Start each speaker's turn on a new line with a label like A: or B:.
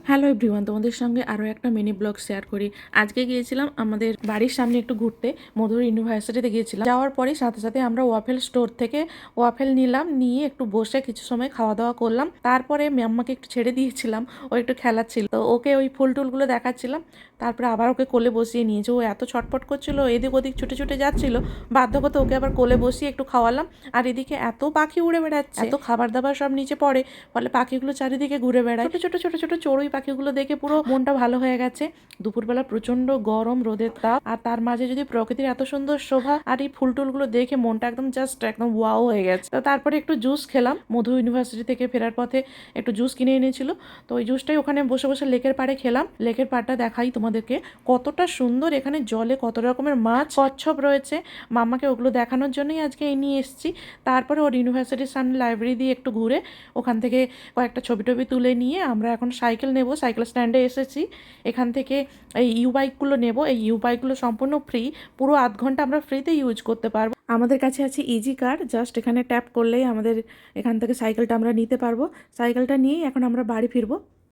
A: Hello everyone, তোমাদের সঙ্গে আরও একটা মিনি ব্লগ শেয়ার করি। আজকে গিয়েছিলাম আমাদের বাড়ির সামনে একটু ঘুরতে, মধুর ইউনিভার্সিটিতে গিয়েছিলাম। যাওয়ার পরে সাথে সাথে আমরা ওয়াফেল স্টোর থেকে ওয়াফেল নিলাম, নিয়ে একটু বসে কিছু সময় খাওয়া দাওয়া করলাম। তারপরে ম্যাম্মাকে একটু ছেড়ে দিয়েছিলাম, ও একটু খেলাচ্ছিল, তো ওকে ওই ফুল টুলগুলো দেখাচ্ছিলাম। তারপরে আবার ওকে কোলে বসিয়ে নিয়েছে, ও এত ছটফট করছিল, এদিক ওদিক ছুটে ছুটে যাচ্ছিল, বাধ্য করতে ওকে আবার কোলে বসিয়ে একটু খাওয়ালাম। আর এদিকে এত পাখি উড়ে বেড়াচ্ছে, এত খাবার দাবার সব নিচে পড়ে, ফলে পাখিগুলো চারিদিকে ঘুরে বেড়ায়। ছোট ছোট ছোট ছোট চড়ুই পাখিগুলো দেখে পুরো মনটা ভালো হয়ে গেছে। দুপুরবেলা প্রচন্ড গরম, রোদের তাপ, আর তার মাঝে যদি প্রকৃতির এত সুন্দর শোভা আর এই ফুল টুলগুলো দেখে মনটা একদম জাস্ট একদম ওয়াও হয়ে গেছে। তো তারপরে একটু জুস খেলাম, মধু ইউনিভার্সিটি থেকে ফেরার পথে একটু জুস কিনে এনেছিল, তো ওই জুসটাই ওখানে বসে বসে লেকের পাড়ে খেলাম। লেকের পাড়টা দেখাই তোমাদেরকে, কতটা সুন্দর, এখানে জলে কত রকমের মাছ, কচ্ছপ রয়েছে। মাম্মাকে ওগুলো দেখানোর জন্যই আজকে এই নিয়ে এসেছি। তারপরে ওর ইউনিভার্সিটির সামনে লাইব্রেরি দিয়ে একটু ঘুরে ওখান থেকে কয়েকটা ছবি টবি তুলে নিয়ে আমরা এখন সাইকেল নেব, সাইকেল স্ট্যান্ডে এসেছি। এখান থেকে এই ইউ বাইকগুলো নেব, এই ইউ বাইকগুলো সম্পূর্ণ ফ্রি, পুরো আধ ঘন্টা আমরা ফ্রিতে ইউজ করতে পারবো। আমাদের কাছে আছে ইজি কার্ড, জাস্ট এখানে ট্যাপ করলেই আমাদের এখান থেকে সাইকেলটা আমরা নিতে পারবো। সাইকেলটা নিয়েই এখন আমরা বাড়ি ফিরবো।